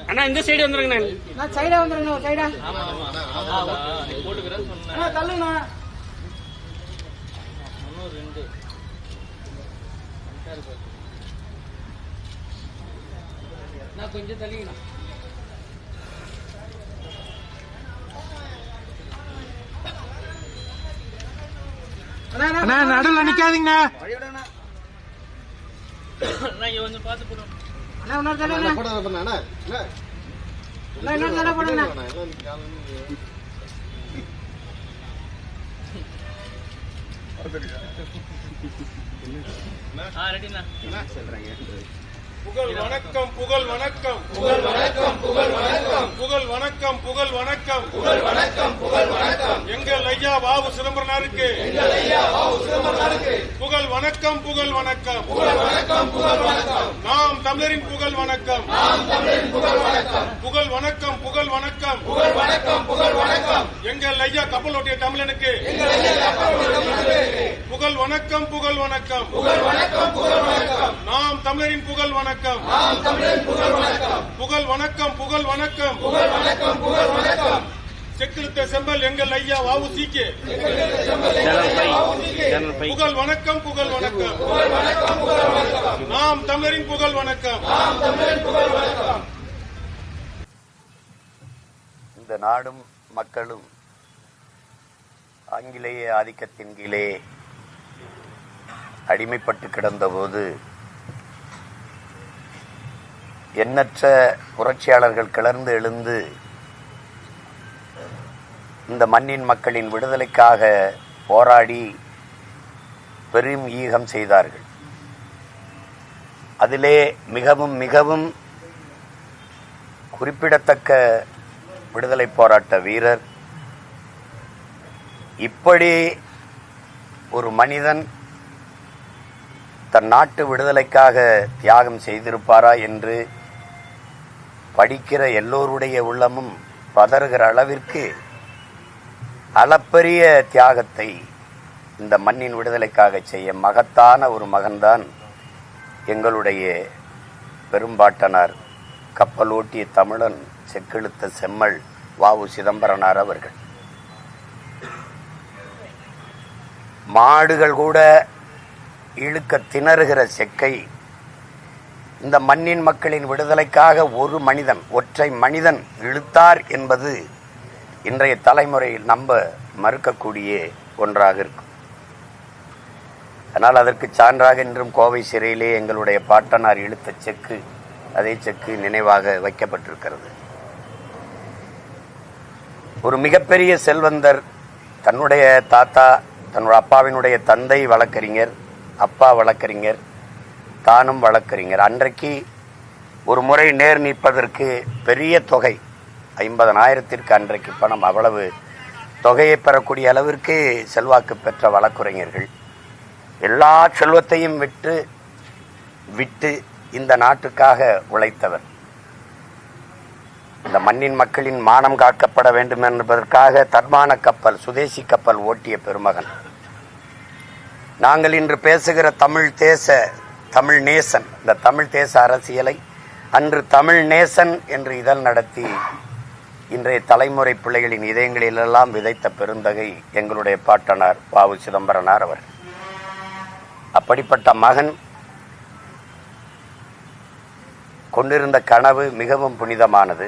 அண்ணா இந்த சைடு வந்துருங்க. நான் சைடா வந்துருங்க. சைடா போட்டுக்கிறேன். தள்ளுண்ணா. நான் கொஞ்சம் தள்ளிக்கணும். நடுவில் நிக்காதீங்கண்ணா. கொஞ்சம் பார்த்து போடுங்க. புகழ் வணக்கம் புகழ் வணக்கம் புகழ் வணக்கம் புகழ் வணக்கம் புகழ் வணக்கம் புகழ் வணக்கம் புகழ் வணக்கம் புகழ் வணக்கம் எங்கள் ஐயா வாவு சிதம்பரனாருக்கு எங்கள் ஐயா வாவு சிதம்பரனாருக்கு புகழ் வணக்கம் புகழ் வணக்கம் புகழ் வணக்கம் புகழ் வணக்கம் நாம் தமிழரின் புகழ் வணக்கம் நாம் தமிழரின் புகழ் வணக்கம் புகழ் வணக்கம் புகழ் வணக்கம் புகழ் வணக்கம் புகழ் வணக்கம் எங்கள் ஐயா கப்பல் ஓட்டிய தமிழனுக்கு எங்கள் ஐயா கப்பல் ஓட்டிய தமிழனுக்கு புகழ் வணக்கம் புகழ் வணக்கம் புகழ் வணக்கம் புகழ் வணக்கம் நாம் தமிழரின் புகழ் வணக்கம் நாம் தமிழரின் புகழ் வணக்கம் புகழ் வணக்கம் புகழ் வணக்கம் புகழ் வணக்கம் புகழ் வணக்கம் செக்கிழுத்த செம்பல் எங்கள் ஐயா வஉசிக்கு புகழ் வணக்கம் புகழ் வணக்கம் புகழ் வணக்கம் புகழ் வணக்கம் நாம் தமிழரின் புகழ் வணக்கம் நாம் தமிழரின் புகழ் வணக்கம். இந்த நாடும் மக்களும் ஆங்கிலேய ஆதிக்கத்தின் கீழே அடிமைப்பட்டு கிடந்தபோது எண்ணற்ற புரட்சியாளர்கள் கிளர்ந்து எழுந்து இந்த மண்ணின் மக்களின் விடுதலைக்காக போராடி பெரும் ஈகம் செய்தார்கள். அதிலே மிகவும் மிகவும் குறிப்பிடத்தக்க விடுதலை போராட்ட வீரர், இப்படி ஒரு மனிதன் தன் நாட்டு விடுதலைக்காக தியாகம் செய்திருப்பாரா என்று படிக்கிற எல்லோருடைய உள்ளமும் பதறுகிற அளவிற்கு அளப்பரிய தியாகத்தை இந்த மண்ணின் விடுதலைக்காக செய்ய மகத்தான ஒரு மகன்தான் எங்களுடைய பெரும்பாட்டனார் கப்பலோட்டிய தமிழன் செக்கிழுத்த செம்மல் வாவு சிதம்பரனார் அவர்கள். மாடுகள் கூட இழுக்க திணறுகிற செக்கை இந்த மண்ணின் மக்களின் விடுதலைக்காக ஒரு மனிதன், ஒற்றை மனிதன் இழுத்தார் என்பது இன்றைய தலைமுறையில் நம்ப மறுக்கக்கூடிய ஒன்றாக இருக்கும். ஆனால் அதற்கு சான்றாக இன்றும் கோவை சிறையிலே எங்களுடைய பாட்டனார் இழுத்த செக்கு, அதே செக்கு நினைவாக வைக்கப்பட்டிருக்கிறது. ஒரு மிகப்பெரிய செல்வந்தர், தன்னுடைய தாத்தா, தன்னுடைய அப்பாவினுடைய தந்தை வழக்கறிஞர், அப்பா வழக்கறிஞர், தானும் வழக்கறிஞர். அன்றைக்கு ஒரு முறை நேர் நிற்பதற்கு பெரிய தொகை, 50,000 அன்றைக்கு பணம், அவ்வளவு தொகையை பெறக்கூடிய அளவிற்கு செல்வாக்கு பெற்ற வழக்கறிஞர்கள் எல்லா செல்வத்தையும் விட்டு இந்த நாட்டுக்காக உழைத்தவர். இந்த மண்ணின் மக்களின் மானம் காக்கப்பட வேண்டும் என்பதற்காக தன்மான கப்பல், சுதேசி கப்பல் ஓட்டிய பெருமகன். நாங்கள் இன்று பேசுகிற தமிழ் நேசன், இந்த தமிழ் தேச அரசியலை அன்று தமிழ் நேசன் என்று இதழ் நடத்தி இன்றைய தலைமுறை பிள்ளைகளின் இதயங்களிலெல்லாம் விதைத்த பெருந்தகை எங்களுடைய பாட்டனார் வாவு சிதம்பரனார் அவர். அப்படிப்பட்ட மகன் கொண்டிருந்த கனவு மிகவும் புனிதமானது.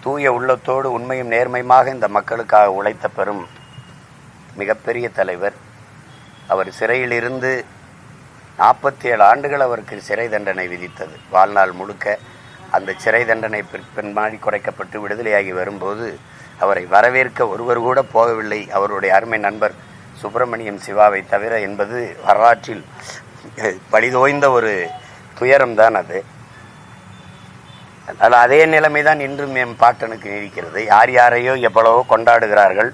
தூய உள்ளத்தோடு உண்மையும் நேர்மையுமாக இந்த மக்களுக்காக உழைத்த பெரும் மிகப்பெரிய தலைவர். அவர் சிறையில் இருந்து 47 ஆண்டுகள் அவருக்கு சிறை தண்டனை விதித்தது. வாழ்நாள் முழுக்க அந்த சிறை தண்டனை பின்மாறி குறைக்கப்பட்டு விடுதலையாகி வரும்போது அவரை வரவேற்க ஒருவர் கூட போகவில்லை, அவருடைய அருமை நண்பர் சுப்பிரமணியம் சிவாவை தவிர என்பது வரலாற்றில் பழிதோய்ந்த ஒரு துயரம்தான் அது. அதனால் அதே நிலைமைதான் இன்றும் என் பாட்டனுக்கு நீடிக்கிறது. யார் யாரையோ எவ்வளவோ கொண்டாடுகிறார்கள்.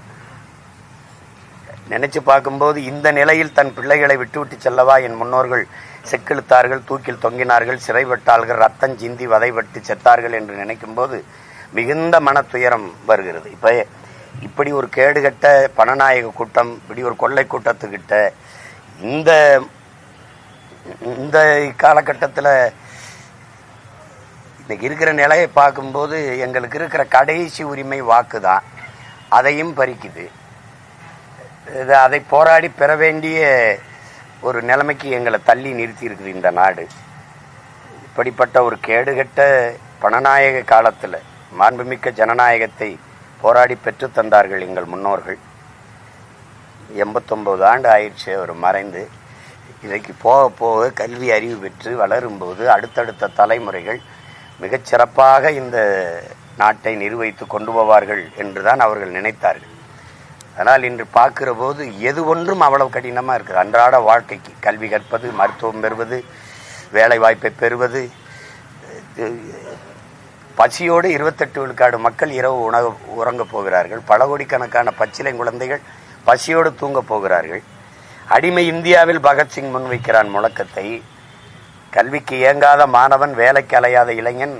நினைச்சு பார்க்கும்போது இந்த நிலையில் தன் பிள்ளைகளை விட்டுவிட்டு செல்லவா என் முன்னோர்கள் செக்கிழுத்தார்கள், தூக்கில் தொங்கினார்கள், சிறைப்பட்டார்கள், ரத்தம் சிந்தி வதைப்பட்டு செத்தார்கள் என்று நினைக்கும் போது மிகுந்த மன துயரம் வருகிறது. இப்படி ஒரு கேடுகட்ட பணநாயக கூட்டம், இப்படி ஒரு கொள்ளை கூட்டத்துக்கிட்ட இந்த காலகட்டத்தில் இன்னைக்கு இருக்கிற நிலையை பார்க்கும்போது எங்களுக்கு இருக்கிற கடைசி உரிமை வாக்கு தான், அதையும் பறிக்குது. அதை போராடி பெற வேண்டிய ஒரு நிலைமைக்கு எங்களை தள்ளி நிறுத்தி இருக்குது இந்த நாடு. இப்படிப்பட்ட ஒரு கேடுகட்ட பணநாயக காலத்தில் மாண்புமிக்க ஜனநாயகத்தை போராடி பெற்று தந்தார்கள் எங்கள் முன்னோர்கள். 89 ஆண்டு ஆயிடுச்சு அவர் மறைந்து. இன்றைக்கு போக போக கல்வி அறிவு பெற்று வளரும்போது அடுத்தடுத்த தலைமுறைகள் மிகச்சிறப்பாக இந்த நாட்டை நிர்வகித்து கொண்டு போவார்கள் என்றுதான் அவர்கள் நினைத்தார்கள். ஆனால் இன்று பார்க்கிற போது எது ஒன்றும் அவ்வளவு கடினமாக இருக்குது. அன்றாட வாழ்க்கைக்கு கல்வி கற்பது, மருத்துவம் பெறுவது, வேலை வாய்ப்பை பெறுவது, பசியோடு 28 விழுக்காடு மக்கள் இரவு உறங்க போகிறார்கள். பல கோடிக்கணக்கான பச்சிலை குழந்தைகள் பசியோடு தூங்க போகிறார்கள். அடிமை இந்தியாவில் பகத்சிங் முன்வைக்கிறான் முழக்கத்தை. கல்விக்கு இயங்காத மாணவன், வேலைக்கு அலையாத இளைஞன்,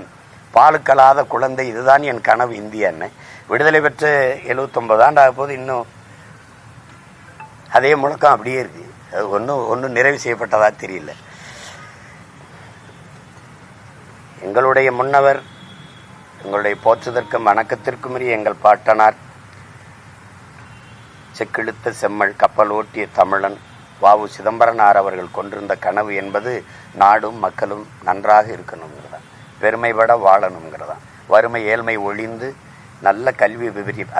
பாலுக்கலாத குழந்தை, இதுதான் என் கனவு இந்தியான்னு. விடுதலை பெற்ற 79 ஆண்டு ஆக போது இன்னும் அதே முழக்கம் அப்படியே இருக்கு. அது ஒன்றும் நிறைவு செய்யப்பட்டதா தெரியல. எங்களுடைய முன்னவர், எங்களுடைய போற்றுதற்கும் வணக்கத்திற்கும் எங்கள் பாட்டனார், செக்கிழுத்த செம்மல் கப்பல் ஓட்டிய தமிழன் வ.உ. சிதம்பரனார் அவர்கள் கொண்டிருந்த கனவு என்பது நாடும் மக்களும் நன்றாக இருக்கணுங்கிறதா, பெருமைப்பட வாழணுங்கிறதா, வறுமை ஏழ்மை ஒழிந்து நல்ல கல்வி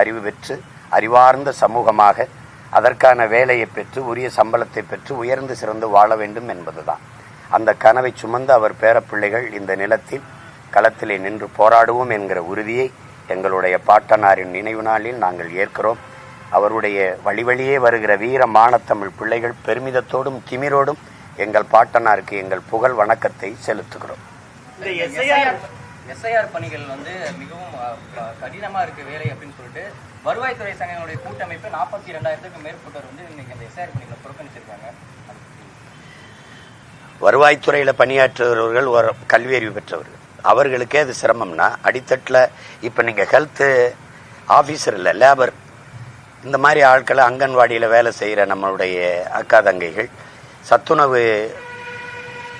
அறிவு பெற்று அறிவார்ந்த சமூகமாக அதற்கான வேலையை பெற்று உரிய சம்பளத்தை பெற்று உயர்ந்து சிறந்து வாழ வேண்டும் என்பதுதான். அந்த கனவை சுமந்து அவர் பேரப்பிள்ளைகள் இந்த நிலத்தில் களத்திலே நின்று போராடுவோம் என்கிற உறுதியை எங்களுடைய பாட்டனாரின் நினைவு நாளில் நாங்கள் ஏற்கிறோம். அவருடைய வழியே வருகிற வீர மானத்தமிழ் பிள்ளைகள் பெருமிதத்தோடும் திமிரோடும் எங்கள் பாட்டனாருக்கு எங்கள் புகழ் வணக்கத்தை செலுத்துகிறோம். இந்த எஸ்ஐஆர் பணிகள் மிகவும் கடினமா இருக்கு வேலை அப்படின்னு சொல்லிட்டு வருவாய்த்துறை சங்கங்களுடைய கூட்டமைப்பு 42,000க்கும் மேற்பட்டவர் இன்னைக்கு அந்த எஸ்ஐஆர் பணிகளை புறக்கணிச்சிருக்காங்க. வருவாய்த்துறையில் பணியாற்றுபவர்கள் ஒரு கல்வி அறிவு பெற்றவர்கள், அவர்களுக்கே அது சிரமம்னா அடித்தட்டில் இப்போ நீங்கள் ஹெல்த்து ஆஃபீஸர் இல்லை, லேபர், இந்த மாதிரி ஆட்களை அங்கன்வாடியில் வேலை செய்கிற நம்மளுடைய அக்கா தங்கைகள், சத்துணவு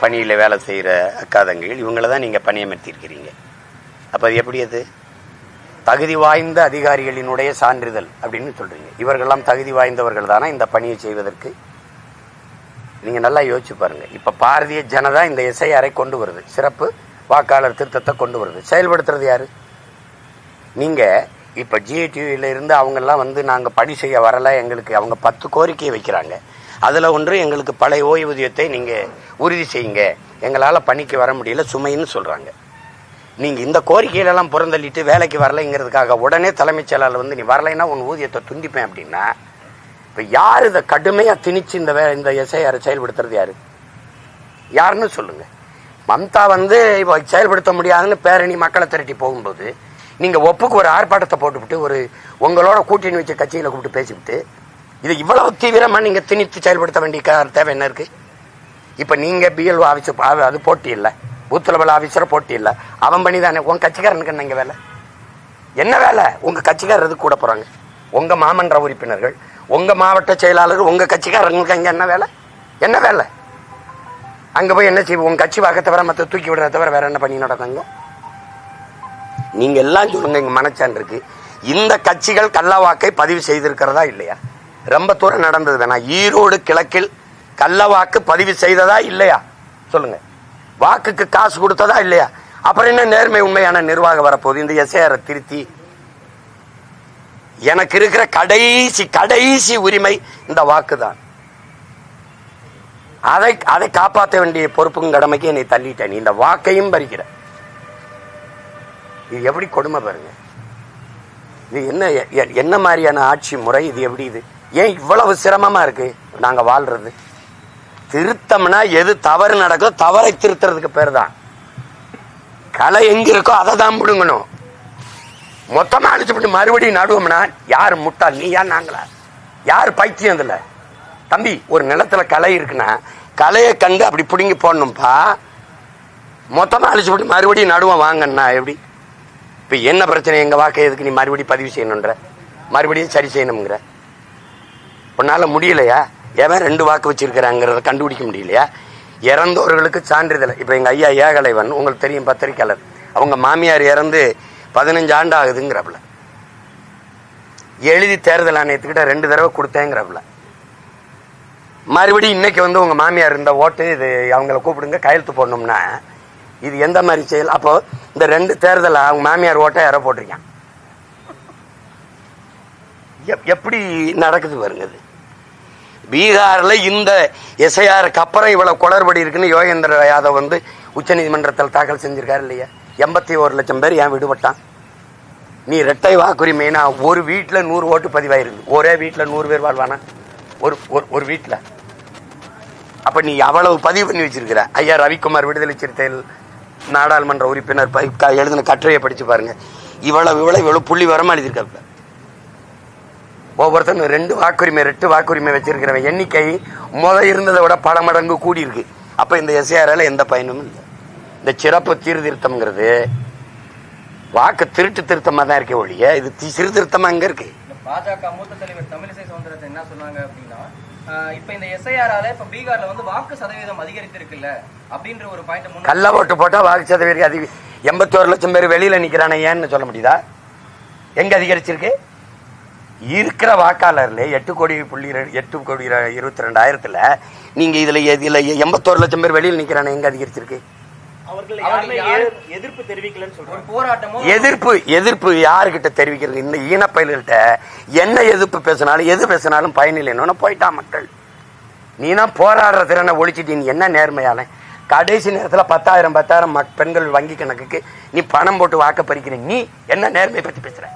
பணியில் வேலை செய்கிற அக்கா தங்கைகள், இவங்களை தான் நீங்கள் பணியமர்த்தியிருக்கிறீங்க. அப்போ அது எப்படி? அது தகுதி வாய்ந்த அதிகாரிகளினுடைய சான்றிதழ் அப்படின்னு சொல்கிறீங்க. இவர்களெல்லாம் தகுதி வாய்ந்தவர்கள் தானே இந்த பணியை செய்வதற்கு? நீங்கள் நல்லா யோசிச்சு பாருங்கள். இப்போ பாரதிய ஜனதா இந்த எஸ்ஐஆரை கொண்டு வருது, சிறப்பு வாக்காளர் திருத்தத்தை கொண்டு வருது. செயல்படுத்துறது யாரு? நீங்கள் இப்போ ஜிஏடியூவில் இருந்து அவங்கெல்லாம் நாங்கள் பணி செய்ய வரலை, எங்களுக்கு அவங்க 10 கோரிக்கையை வைக்கிறாங்க. அதில் ஒன்று, எங்களுக்கு பழைய ஓய்வூதியத்தை நீங்கள் உறுதி செய்யுங்க, எங்களால் பணிக்கு வர முடியல, சுமைன்னு சொல்கிறாங்க. நீங்கள் இந்த கோரிக்கையிலெல்லாம் புறந்தள்ளிட்டு வேலைக்கு வரலைங்கிறதுக்காக உடனே தலைமைச் செயலாளர் நீ வரலைன்னா உன் ஊதியத்தை துண்டிப்பேன் அப்படின்னா, இப்போ யார் இதை கடுமையாக திணிச்சு இந்த எஸ்ஐஆரை செயல்படுத்துறது யாருன்னு சொல்லுங்கள். மம்தா இப்போ செயல்படுத்த முடியாதுன்னு பேரணி மக்களை திரட்டி போகும்போது நீங்கள் ஒப்புக்கு ஒரு ஆர்ப்பாட்டத்தை போட்டுவிட்டு ஒரு உங்களோட கூட்டணி வச்ச கட்சியில் கூப்பிட்டு பேசிவிட்டு இது இவ்வளவு தீவிரமாக நீங்கள் திணித்து செயல்படுத்த வேண்டிய தேவை என்ன இருக்குது? இப்போ நீங்கள் பிஎல்ஓ ஆஃபீஸர் அது போட்டி இல்லை, பூத் லெவல் ஆஃபீஸரை போட்டி இல்லை, அவன் பண்ணி தானே. உங்கள் கட்சிக்காரனுக்கு என்ன இங்கே வேலை? என்ன வேலை? உங்கள் கட்சிக்காரருக்கு கூட போகிறாங்க, உங்கள் மாமன்ற உறுப்பினர்கள், உங்கள் மாவட்ட செயலாளர், உங்கள் கட்சிக்காரங்களுக்கு அங்கே என்ன வேலை? என்ன வேலை? அங்கே போய் என்ன செய்வோம்? உங்கள் கட்சி வாக்க தவிர மற்ற தூக்கி விடுறத தவிர வேற என்ன பண்ணி நடந்தாங்க? நீங்கள் எல்லாம் சொல்லுங்க. இங்கே மனச்சான் இருக்கு. இந்த கட்சிகள் கள்ள வாக்கை பதிவு செய்திருக்கிறதா இல்லையா? ரொம்ப தூரம் நடந்தது வேணா. ஈரோடு கிழக்கில் கள்ள வாக்கு பதிவு செய்ததா இல்லையா? சொல்லுங்க. வாக்குக்கு காசு கொடுத்ததா இல்லையா? அப்புறம் என்ன நேர்மை உண்மையான நிர்வாகம் வரப்போகுது? இந்த எஸ்ஐஆரை திருத்தி எனக்கு இருக்கிற கடைசி உரிமை இந்த வாக்கு தான். அதை காப்பாற்ற வேண்டிய பொறுப்பும் கடமைக்கு என்னை தள்ளிட்டேன். இந்த வாக்கையும் பறிக்கிற இது எப்படி கொடுமை பாருங்க. இது என்ன மாதிரியான ஆட்சி முறை? இது எப்படி? இது ஏன் இவ்வளவு சிரமமா இருக்கு நாங்க வாழ்றது? திருத்தம்னா எது தவறு நடக்கோ தவறை திருத்துறதுக்கு பேர் தான். கலை எங்க இருக்கோ அதை தான் பிடுங்கணும். மொத்தமா அழிச்சுப்பட்டு மறுபடியும் நடுவோம்னா யார் முட்டாள்? நீ யார் நாங்களா? யார் பைத்தியம்? இதுல தம்பி, ஒரு நிலத்துல கலை இருக்குன்னா கலையை கண்டு அப்படி பிடுங்கி போடணும்பா. மொத்தமா அழிச்சுப்பட்டு மறுபடியும் நடுவோம் வாங்கன்னா எப்படி? இப்ப என்ன பிரச்சனை? எங்க வாக்கை எதுக்கு நீ மறுபடியும் பதிவு செய்யணுன்ற, மறுபடியும் சரி செய்யணுங்கிற? உன்னால முடியலையா? எவன் 2 வாக்கு வச்சிருக்கிறாங்கிறத கண்டுபிடிக்க முடியலையா? இறந்தவர்களுக்கு சான்றிதழ். இப்ப எங்க ஐயா ஏகலைவன் உங்களுக்கு தெரியும், பத்திரிக்கையாளர், அவங்க மாமியார் இறந்து 15 ஆண்டு ஆகுதுங்கிறப்பல, எழுதி தேர்தல் ஆணையத்துக்கிட்ட 2 தடவை கொடுத்தேங்கிறப்பல, மறுபடியும் இன்னைக்கு வந்து உங்க மாமியார் இந்த ஓட்டு இது அவங்கள கூப்பிடுங்க கையெழுத்து போடணும்னா இது எந்த மாதிரி செயல்? அப்போ இந்த 2 தேர்தல் அவங்க மாமியார் ஓட்டை யாரோ போட்டிருக்கான். எப்படி நடக்குது பாருங்க. இது பீகார்ல இந்த எஸ்ஐஆருக்கு அப்புறம் இவ்வளவு குளறுபடி இருக்குன்னு யோகேந்திர யாதவ் வந்து உச்ச நீதிமன்றத்தில் தாக்கல் செஞ்சிருக்காரு இல்லையா? 81 லட்சம் பேர் ஏன் விடுபட்டான்? நீ இரட்டை வாக்குரிமைனா ஒரு வீட்டுல 100 ஓட்டு பதிவாயிருக்கு. ஒரே வீட்டுல 100 பேர் வாழ்வானா? ஒரு வீட்டுல. அப்ப நீ அவ்வளவு பதிவு பண்ணி வச்சிருக்கிற. ஐயா ரவிக்குமார் விடுதலை சிறுத்தைகள் நாடாளுமன்ற உறுப்பினர் எழுதின கட்டுரையை படிச்சு பாருங்க. இவ்வளவு புள்ளி வரமா எழுதியிருக்க. ஒவ்வொருத்தரும் 2 வாக்குரிமை 2 வாக்குரிமை வச்சிருக்கிறவன் எண்ணிக்கை இருந்ததை விட பல மடங்கு கூடி இருக்கு. அப்ப இந்த எஸ்ஐஆரால எந்த பயனும் இல்லை. இந்த சிறப்பு சீர்திருத்தம்ங்கிறது வாக்கு திருத்தமா தான் இருக்கே ஒழிய இது சீர்திருத்தமா எங்க இருக்கு? பாஜக மூத்த தலைவர் தமிழிசை சவுந்தரராஜன் என்ன சொன்னாங்க அப்படின்னா, இப்ப இந்த எஸ்ஐஆரால இப்ப பீகார்ல வந்து வாக்கு சதவீதம் அதிகரித்திருக்குல்ல அப்படின்ற ஒரு பாயிண்ட். கள்ள ஓட்டு போட்டா வாக்கு சதவீதம் அதிகம். 81 லட்சம் பேர் வெளியில நிக்கிறானே ஏன்னு சொல்ல முடியுதா? எங்க அதிகரிச்சிருக்கு? இருக்கிற வாக்காளர்ல 8,22,00,000 நீங்க இதுல 81 லட்சம் பேர் வெளியில் நிக்கிறானே எங்க அதிகரிச்சிருக்கு? எதிர்ப்பு தெரிவிக்கலன்னு சொல்றாங்க. போராட்டமோ எதிர்ப்பு யாருக்கிட்ட தெரிவிக்கிறது? இந்த ஈனப்பயல்கிட்ட என்ன எதிர்ப்பு பேசினாலும் எது பேசினாலும் பயனில்லைன்னு போயிட்டா மக்கள். நீனா போராடுற திறனை ஒழிச்சிட்டு நீ என்ன நேர்மையால கடைசி நேரத்தில் 10,000 பெண்கள் வங்கி கணக்குக்கு நீ பணம் போட்டு வாக்க பறிக்கிற. நீ என்ன நேர்மை பத்தி பேசுற?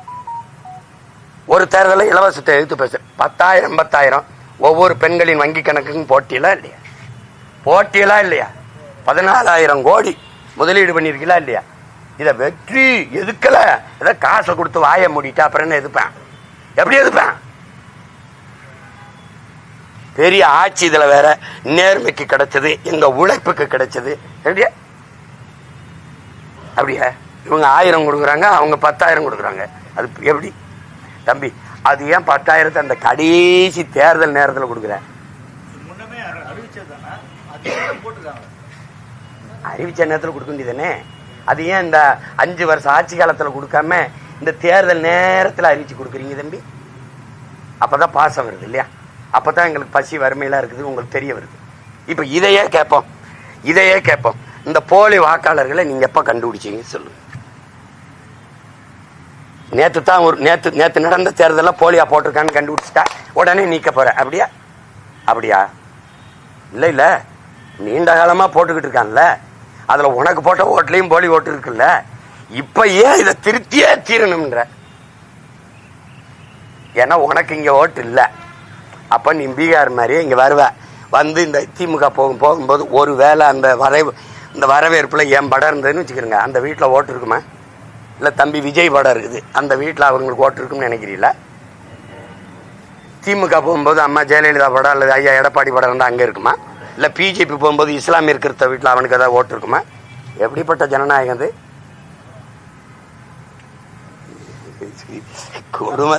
ஒரு தேர்தலில் இலவசத்தை எதிர்த்து பேசுற. 10,000 ஒவ்வொரு பெண்களின் வங்கி கணக்குக்கும் போட்டியெல்லாம் இல்லையா? 14,000 கோடி முதலீடு பண்ணிருக்கீங்களா இல்லையா? இத வெற்றி எதுக்கல? இதை காசை கொடுத்து வாய மூடிட்டா அப்புறம் என்ன எதுப்பேன்? எப்படி எதுப்பேன்? பெரிய ஆட்சி இதுல வேற நேர்மைக்கு கிடைச்சது, எங்க உழைப்புக்கு கிடைச்சது. அப்படியா? இவங்க 1000 கொடுக்குறாங்க, அவங்க 10,000 கொடுக்குறாங்க. அது எப்படி தம்பி? அது ஏன் 10,000 அந்த கடைசி தேர்தல் நேரத்தில் கொடுக்குறேன்? அறிவிச்ச நேரத்தில் கொடுக்க வேண்டியதானே? அது ஏன் இந்த 5 வருஷம் ஆட்சி காலத்தில் கொடுக்காம இந்த தேர்தல் நேரத்தில் அறிவிச்சு கொடுக்குறீங்க தம்பி? அப்பதான் பாசம் வருது இல்லையா? அப்பதான் எங்களுக்கு பசி வறுமையெல்லாம் இருக்குது உங்களுக்கு தெரிய வருது. இப்ப இதையே கேட்போம். இந்த போலி வாக்காளர்களை நீங்க எப்ப கண்டுபிடிச்சீங்க சொல்லுங்க. நேத்து நடந்த தேர்தல போலியா போட்டிருக்கான்னு கண்டுபிடிச்சிட்டா உடனே நீக்க போற. அப்படியா? இல்ல நீண்ட காலமா போட்டுக்கிட்டு இருக்கான்ல, அதுல உனக்கு போட்ட ஓட்டுலயும் போலி ஓட்டு இருக்குல்ல. இப்ப ஏன் இதை திருத்தியே தீரணும்ன்ற? ஏன்னா உனக்கு இங்க ஓட்டு இல்ல. அப்ப நீ பீகார் மாதிரி இங்க வருவ. வந்து இந்த திமுக போகும்போது ஒரு வேளை அந்த வரவேற்புல என் படம் இருந்ததுன்னு வச்சுக்கிறேங்க, அந்த வீட்டுல ஓட்டு இருக்குமா? இல்ல தம்பி விஜய் படம் இருக்குது, அந்த வீட்டுல அவங்களுக்கு ஓட்டு இருக்குன்னு நினைக்கிறீங்களா? திமுக போகும்போது அம்மா ஜெயலலிதா படம் அல்லது ஐயா எடப்பாடி படம் இருந்தா அங்க இருக்குமா? இல்ல பிஜேபி போகும்போது இஸ்லாமிய இருக்கிற வீட்டுல அவனுக்கு ஏதாவது ஓட்டு இருக்குமா? எப்படிப்பட்ட ஜனநாயகம் அது? கொடுமை.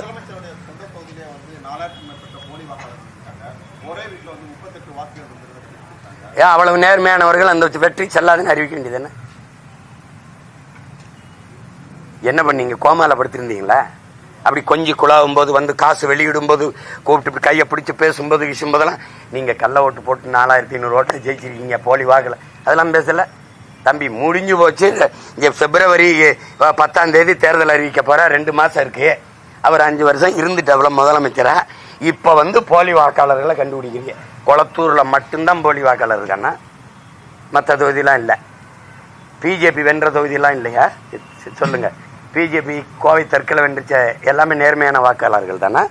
ஏன் அவ்வளவு நேர்மையானவர்கள் அந்த வெற்றி செல்லாதுன்னு அறிவிக்க வேண்டியது என்ன பண்ணீங்க? கோமாலப்படுத்திருந்தீங்களா? அப்படி கொஞ்சம் குழாவும் போது வந்து காசு வெளியிடும் போது கூப்பிட்டு கையை பிடிச்சி பேசும்போது விஷயம்போதெல்லாம் நீங்க கள்ள ஓட்டு போட்டு 4,500 ஓட்டை ஜெயிச்சிருக்கீங்க போலி வாக்குல, அதெல்லாம் பேசல தம்பி. முடிஞ்சு போச்சு. இங்க பிப்ரவரி 10ஆம் தேதி தேர்தல் அறிவிக்க போற. 2 மாசம் இருக்கு. அவர் 5 வருஷம் இருந்துட்டு அவ்வளவு முதலமைச்சரா. இப்ப வந்து போலி வாக்காளர்களை கண்டுபிடிக்கிறீங்க. கொளத்தூர்ல மட்டும்தான் போலி வாக்காளர் இருக்கான்னா, மற்ற தொகுதியெல்லாம் இல்லை. பிஜேபி வென்ற தொகுதியெல்லாம் இல்லையா? சொல்லுங்க. பிஜேபி கோவை தெற்கில் வென்றுச்ச எல்லாமே நேர்மையான வாக்காளர்கள் தானே?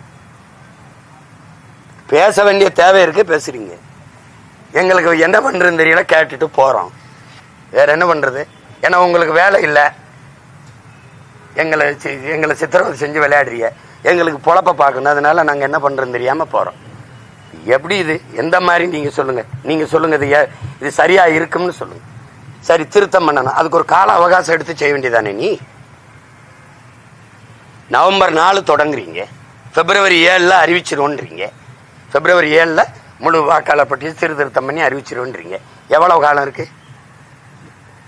பேச வேண்டிய தேவை இருக்கு, பேசுறீங்க. எங்களுக்கு என்ன பண்றதுன்னு தெரியல, கேட்டுட்டு போறோம். வேற என்ன பண்றது? ஏன்னா உங்களுக்கு வேலை இல்லை. எங்களை சித்திரவதை செஞ்சு விளையாடுறீங்க. எங்களுக்கு பொழப்ப பார்க்கணும். அதனால நாங்க என்ன பண்றோம் தெரியாம போறோம். எப்படி இது? எந்த மாதிரி நீங்க சொல்லுங்க. இது சரியா இருக்கும்னு சொல்லுங்க. சரி, திருத்தம் பண்ணணும். அதுக்கு ஒரு கால அவகாசம் எடுத்து செய்ய வேண்டியதானே? நீ நவம்பர் 4 தொடங்குறீங்க, பிப்ரவரி 7 அறிவிச்சிருவோன்றீங்க. பிப்ரவரி 7 முழு வாக்காளர் பட்டியல் சீர்திருத்தம் பண்ணி அறிவிச்சிருவோன்றீங்க. எவ்வளவு காலம் இருக்கு?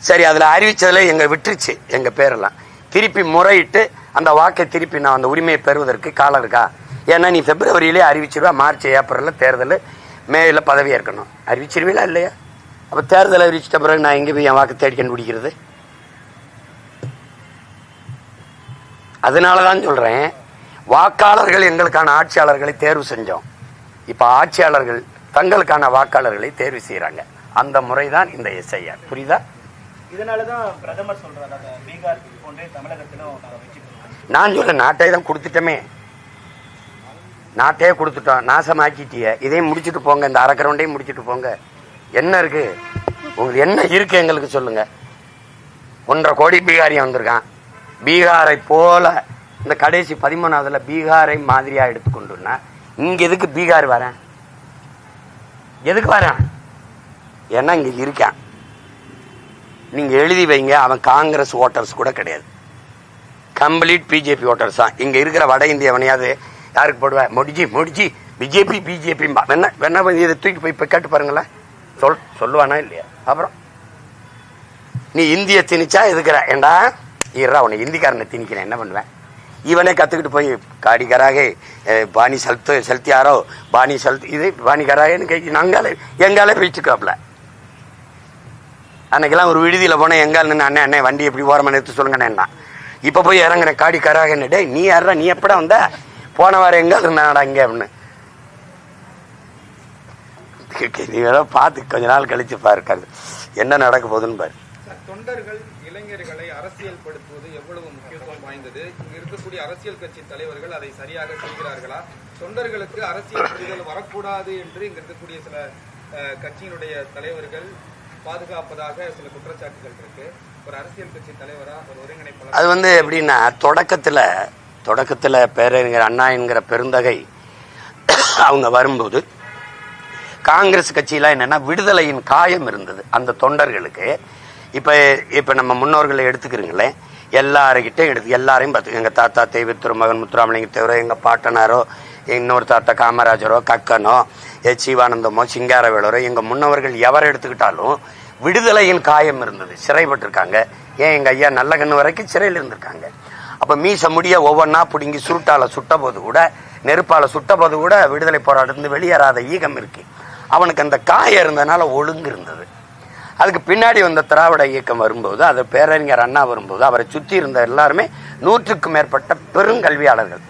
சரி, அதில் அறிவிச்சதில் எங்க விட்டுருச்சு எங்க பேரெல்லாம். திருப்பி முறையிட்டு அந்த வாக்கை திருப்பி நான் அந்த உரிமையை பெறுவதற்கு காலம் இருக்கா? ஏன்னா நீ பிப்ரவரியிலே அறிவிச்சிருவா, மார்ச் ஏப்ரலில் தேர்தல், மேல பதவி ஏற்கணும். அறிவிச்சிருவீங்களா இல்லையா? அப்போ தேர்தல் அறிவிச்சிட்ட பிறகு நான் எங்கே போய் என் வாக்கு தேடி கண்டுபிடிக்கிறது? அதனாலதான் சொல்றேன், வாக்காளர்கள் எங்களுக்கான ஆட்சியாளர்களை தேர்வு செஞ்சோம். இப்ப ஆட்சியாளர்கள் தங்களுக்கான வாக்காளர்களை தேர்வு செய்யறாங்க. அந்த முறைதான் இந்த SIR. புரியுதா? இதனாலதான் பிரதமர் சொல்றாரு பீகார் போன்றே தமிழகத்திலும் நான் சொல்ல நாட்டை தான் கொடுத்துட்டோமே, நாட்டையே கொடுத்துட்டோம், நாசமாக்கிட்டிய. இதையும் முடிச்சுட்டு போங்க, இந்த அரக்கரவுண்டையும் முடிச்சுட்டு போங்க. என்ன இருக்கு உங்களுக்கு? என்ன இருக்கு எங்களுக்கு சொல்லுங்க. 1.5 கோடி பீகாரியா வந்திருக்கான். பீகாரை போல இந்த கடைசி 13வதுல பீகாரை மாதிரியா எடுத்துக்கொண்டுனா இங்க எதுக்கு பீகார் வரேன்? எதுக்கு வரேன்? ஏன்னா இங்க இருக்கான். நீங்க எழுதி வைங்க, அவன் காங்கிரஸ் ஓட்டர்ஸ் கூட கிடையாது, கம்ப்ளீட் பிஜேபி ஓட்டர்ஸ் தான். இங்க இருக்கிற வட இந்தியவனையாவது யாருக்கு போடுவேன்? மோடிஜி மோடிஜி பிஜேபி பிஜேபி வேணா இதை தூக்கி போய் கேட்டு பாருங்களேன், சொல்லுவானா இல்லையா? அப்புறம் நீ இந்திய திணிச்சா எதுக்குற? ஏண்டா ஈரா உன்னை இந்திக்காரனை திணிக்கிறேன், என்ன பண்ணுவேன்? இவனே கத்துக்கிட்டு போய் காடிக்கராக பாணி செலுத்தியாரோ பாணி செலுத்தி இது பாணி கராகன்னு கேட்க நாங்காலே எங்காலே பிடிச்சுக்காப்ல. அன்னைக்கெல்லாம் ஒரு விடுதியில போன எங்கால் நின்று அண்ணே அண்ணே வண்டி எப்படி ஓரமாக நிறுத்து சொல்லுங்கண்ணா. இப்ப போய் இறங்குறேன் காடி கராகன்னு. டே நீ யாரா, நீ எப்படா வந்த? போன வாரம் எங்கால் இருந்தாடா இங்க அப்படின்னு. நீ வேற பார்த்து கொஞ்ச நாள் கழிச்சு பாருக்காது என்ன நடக்க போகுதுன்னு பாரு. தொண்டர்கள் இளைஞர்களை அரசியல்படுத்துவது எவ்வளவு முக்கியத்துவம் வாய்ந்தது? இங்க இருக்கக்கூடிய அரசியல் கட்சி தலைவர்கள் அதை சரியாக செய்கிறார்களா? தொண்டர்களுக்கு அரசியல் புரிதல் வரக்கூடாது என்று இங்க இருக்கக்கூடிய சில கட்சியினுடைய தலைவர்கள் பாதுகாப்பதாக சில குற்றச்சாட்டுகள் இருக்கு. ஒரு அரசியல் கட்சி தலைவரா, ஒரு ஒருங்கிணைப்பாளர், அது எப்படின்னா தொடக்கத்துல பேரறிஞர் அண்ணா என்கிற பெருந்தகை அவங்க வரும்போது காங்கிரஸ் கட்சியில என்னன்னா விடுதலையின் காயம் இருந்தது அந்த தொண்டர்களுக்கு. இப்ப நம்ம முன்னோர்களை எடுத்துக்கிறீங்களே, எல்லாருக்கிட்டையும் எல்லாரையும் பார்த்து, எங்க தாத்தா தெய்வ திருமகன் முத்துராமலிங்க தேவரோ, எங்க பாட்டனாரோ, இன்னொரு தாத்தா காமராஜரோ, கக்கனோ, சிவானந்தமோ, சிங்காரவேலரோ, எங்க முன்னவர்கள் எவரை எடுத்துக்கிட்டாலும் விடுதலையின் காயம் இருந்தது, சிறைப்பட்டிருக்காங்க. ஏன் எங்க ஐயா நல்ல கண்ணு வரைக்கும் சிறையில் இருந்திருக்காங்க. அப்ப மீச முடிய ஒவ்வொன்னா பிடுங்கி சுருட்டால சுட்ட போது கூட, நெருப்பால சுட்ட போது கூட விடுதலை போராட்டத்திலிருந்து வெளியேறாத ஈகம் இருக்கு. அவனுக்கு அந்த காயம் இருந்ததுனால ஒழுங்கு இருந்தது. அதுக்கு பின்னாடி வந்த திராவிட இயக்கம் வரும்போது, அது பேரறிஞர் அண்ணா வரும்போது, அவரை சுற்றி இருந்த எல்லாருமே 100க்கும் மேற்பட்ட பெருங்கல்வியாளர்கள்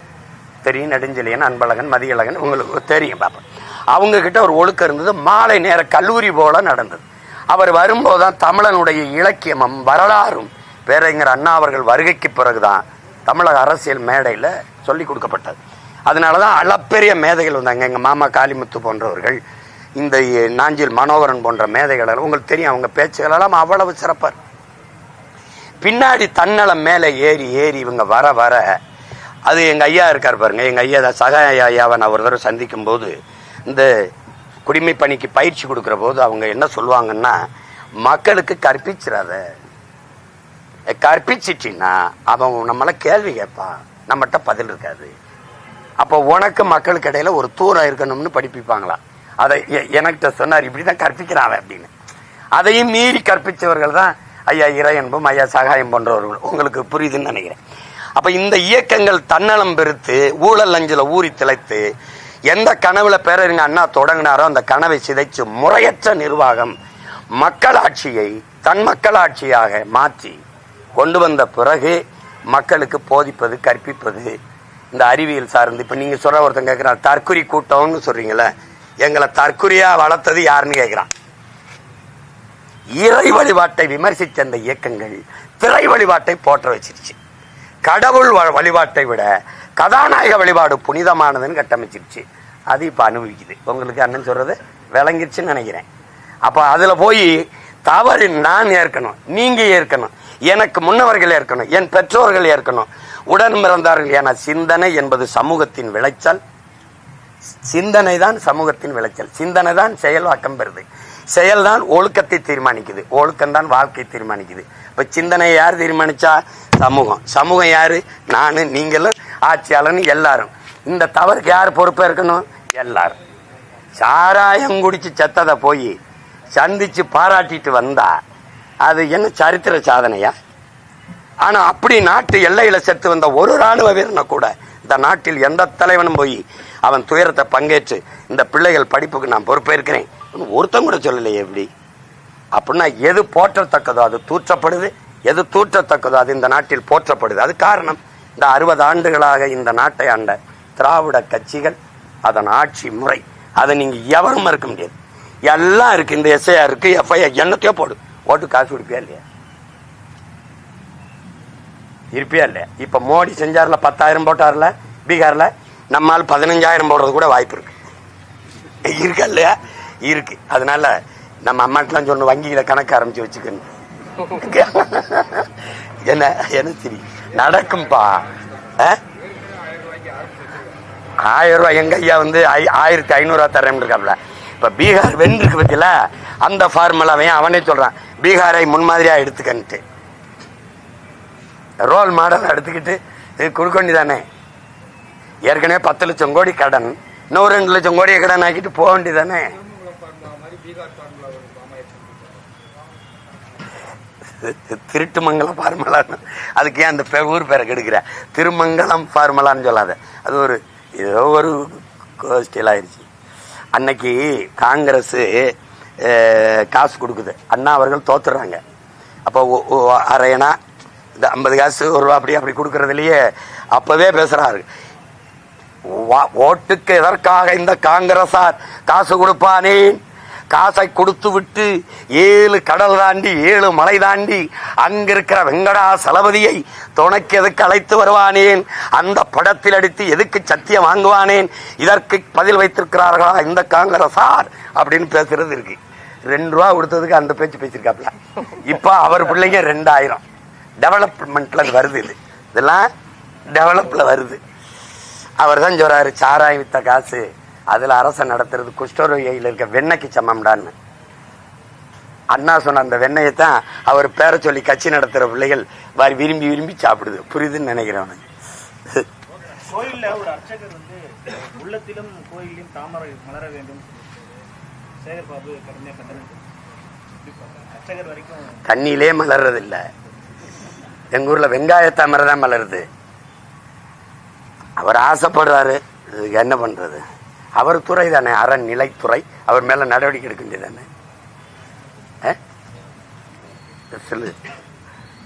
தெரியும். நெடுஞ்செழியன், அன்பழகன், மதியழகன், உங்களுக்கு தெரியும் பாப்பா. அவங்க கிட்ட ஒரு ஒழுக்கம் இருந்தது. மாலை நேர கல்லூரி போல நடந்தது. அவர் வரும்போதுதான் தமிழனுடைய இலக்கியமும் வரலாறும் பேரறிஞர் அண்ணா அவர்கள் வருகைக்கு பிறகுதான் தமிழக அரசியல் மேடையில சொல்லி கொடுக்கப்பட்டது. அதனாலதான் அளப்பெரிய மேதைகள் வந்தாங்க. எங்க மாமா காளிமுத்து போன்றவர்கள், இந்த நாஞ்சில் மனோகரன் போன்ற மேதைகள், உங்களுக்கு தெரியும், அவங்க பேச்சுகள் எல்லாம் அவ்வளவு சிறப்பார். பின்னாடி தன்னலம் மேல ஏறி இவங்க வர வர, அது எங்க ஐயா இருக்கார் பாருங்க, எங்க ஐயா சகாய ஐயாவை நான் ஒரு தடவை சந்திக்கும் போது, இந்த குடிமை பணிக்கு பயிற்சி கொடுக்கிற போது அவங்க என்ன சொல்லுவாங்கன்னா, மக்களுக்கு கற்பிச்சிடாத, கற்பிச்சிட்டின்னா அவன் நம்மள கேள்வி கேட்பான், நம்மகிட்ட பதில் இருக்காது. அப்போ உனக்கு மக்களுக்கு இடையில ஒரு தூரம் இருக்கணும்னு படிப்பிப்பாங்களா. அதை எனக்கிட்ட சொன்னார், இப்படிதான் கற்பிக்கிறான் அப்படின்னு. அதையும் மீறி கற்பிச்சவர்கள் தான் ஐயா இறையன்பும் ஐயா சகாயம் போன்றவர்கள். உங்களுக்கு புரியுதுன்னு நினைக்கிறேன். அப்ப இந்த இயக்கங்கள் தன்னலம் பெருத்து ஊழல் அஞ்சில ஊறி திளைத்து எந்த கனவுல பேரறிஞர் அண்ணா தொடங்கினாரோ அந்த கனவை சிதைச்சு முறையற்ற நிர்வாகம் மக்களாட்சியை தன் மக்களாட்சியாக மாற்றி கொண்டு வந்த பிறகு மக்களுக்கு போதிப்பது, கற்பிப்பது, இந்த அறிவியல் சார்ந்து. இப்ப நீங்க சொல்ற ஒருத்தன் கேட்கிறான், தற்குறி கூட்டம்னு சொல்றீங்களே, எங்களை தற்குறியா வளர்த்தது யாருன்னு கேட்கிறான். இறை வழிபாட்டை விமர்சித்த அந்த இயக்கங்கள் திரை வழிபாட்டை போற்ற வச்சிருச்சு. கடவுள் வழிபாட்டை விட கதாநாயக வழிபாடு புனிதமானதுன்னு கட்டமைச்சிருச்சு. அது இப்ப அனுபவிக்குது. உங்களுக்கு அண்ணன் சொல்றது விளங்கிருச்சுன்னு நினைக்கிறேன். அப்ப அதுல போய் தவறு நான் ஏற்கணும், நீங்க ஏற்கணும், எனக்கு முன்னவர்கள் ஏற்கணும், என் பெற்றோர்கள் ஏற்கணும், உடன் பிறந்தார்கள். என சிந்தனை என்பது சமூகத்தின் விளைச்சல். சிந்தனை தான் சமூகத்தின் விளைச்சல். சிந்தனை தான் செயல்வாக்கம் பெறுது. செயல்தான் ஒழுக்கத்தை தீர்மானிக்குது. ஒழுக்கம் தான் வாழ்க்கை தீர்மானிக்குது. இப்ப சிந்தனையை யார் தீர்மானிச்சா? சமூகம். சமூகம் யாரு? நானு, நீங்களும், ஆட்சியாளர்னு எல்லாரும். இந்த தவறுக்கு யார் பொறுப்பா இருக்கணும்? எல்லாரும். சாராயம் குடிச்சு செத்ததை போய் சந்திச்சு பாராட்டிட்டு வந்தா அது என்ன சரித்திர சாதனையா? ஆனா அப்படி நாட்டு எல்லையில செத்து வந்த ஒரு ராணுவ வீரனை கூட இந்த நாட்டில் எந்த தலைவனும் போய் அவன் துயரத்தை பங்கேற்று இந்த பிள்ளைகள் படிப்புக்கு நான் பொறுப்பேற்கிறேன் ஒருத்தன் கூட சொல்லலையே. எப்படி அப்படின்னா எது போற்றத்தக்கதோ அது தூற்றப்படுது, எது தூற்றத்தக்கதோ அது இந்த நாட்டில் போற்றப்படுது. அது காரணம் இந்த 60 ஆண்டுகளாக இந்த நாட்டை ஆண்ட திராவிட கட்சிகள், அதன் ஆட்சி முறை. அதை நீங்க எவரும் மறுக்க முடியாது. எல்லாம் இருக்கு. இந்த எஸ்ஐஆர் இருக்கு, எஃப்ஐஆர், என்னத்தையோ போடு. ஓட்டு காசு கொடுப்பியா இல்லையா? இருப்பியா இல்லையா? இப்ப மோடி செஞ்சார்ல 10,000 போட்டார்ல பீகார்ல, நம்மால் 15,000 போடுறது கூட வாய்ப்பு இருக்கு. இருக்கா இல்லையா? இருக்கு. அதனால நம்ம அம்மாட்டெல்லாம் சொன்ன வங்கியில கணக்கு ஆரம்பிச்சு வச்சுக்கணும். என்ன என்ன சரி நடக்கும்பா. 1000 ரூபாய் எங்க ஐயா 1500 தரேன் இருக்காப்ல. இப்ப பீகார் வென்றிருக்கு பத்தியில அந்த ஃபார்முலாவையும் அவனே சொல்றான், பீகாரை முன்மாதிரியா எடுத்துக்கன்ட்டு ரோல் மாடல் எடுத்துக்கிட்டு கொடுக்க வேண்டியதானே. ஏற்கனவே 10 லட்சம் கோடி கடன், இன்னும் 2 லட்சம் கோடியை கடன் ஆக்கிட்டு போக வேண்டியதானே. திருட்டுமங்கலம் ஃபார்முலான்னு அதுக்கு ஏன் அந்த ஊர் பேரை கெடுக்கிற? திருமங்கலம் ஃபார்முலான்னு சொல்லாத. அது ஒரு ஏதோ ஒரு ஸ்டைல் ஆயிடுச்சு. அன்னைக்கு காங்கிரஸ் காசு கொடுக்குது, அண்ணா அவர்கள் தோத்துறாங்க. அப்போ அரையனா இந்த 50 காசு ₹1 அப்படி கொடுக்கறதுலயே அப்பவே பேசுறாரு, ஓட்டுக்கு எதற்காக இந்த காங்கிரசார் காசு கொடுப்பானேன்? காசை கொடுத்து விட்டு 7 கடல் தாண்டி 7 மலை தாண்டி அங்கிருக்கிற வெங்கடாசலபதியை துணைக்கு எதுக்கு அழைத்து வருவானேன்? அந்த படத்தில் அடித்து எதுக்கு சத்தியம் வாங்குவானேன்? இதற்கு பதில் வைத்திருக்கிறார்களா இந்த காங்கிரசார் அப்படின்னு பேசுறது இருக்கு. ₹2 கொடுத்ததுக்கு அந்த பேச்சு பேசிருக்காப்ல. இப்ப அவர் பிள்ளைங்க 2000 டெவலப்மெண்ட்ல வருது. இதெல்லாம் டெவலப்ல வருது. அவர் தான் சொல்றாரு, சாராயம் வித்த காசு அதுல அரச நடத்துறது குஷ்டரோகியில இருக்க வெண்ணெய்க்கு சமம்டான்னு. அண்ணா சொன்ன அந்த வெண்ணெயத்தான் அவர் பேரை சொல்லி கட்சி நடத்துற பிள்ளைகள் விரும்பி விரும்பி சாப்பிடுது. புரியுதுன்னு நினைக்கிறேன். கோயில்ல ஒரு அர்ச்சகர் உள்ளத்திலும் கோயிலையும் தாமரை மலர வேண்டும் சேகர் பாபு கடுமையா கண்டனம். அர்ச்சகர் வரைக்கும் தண்ணியிலே மலர்றது இல்ல. எங்க ஊர்ல வெங்காய தாமரை தான் மலருது. அவர் ஆசைப்படுறாரு, என்ன பண்றது? அவர் துறை தானே, அறநிலைத்துறை. அவர் மேல நடவடிக்கை எடுக்க வேண்டியதானே.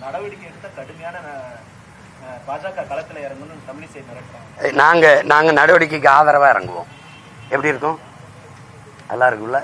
நடவடிக்கை எடுத்த கடுமையான பாஜக களத்துல இறங்கணும் தமிழிசை மிரட்டுறாங்க. நாங்க நடவடிக்கைக்கு ஆதரவா இறங்குவோம். எப்படி இருக்கும்? நல்லா இருக்குல்ல?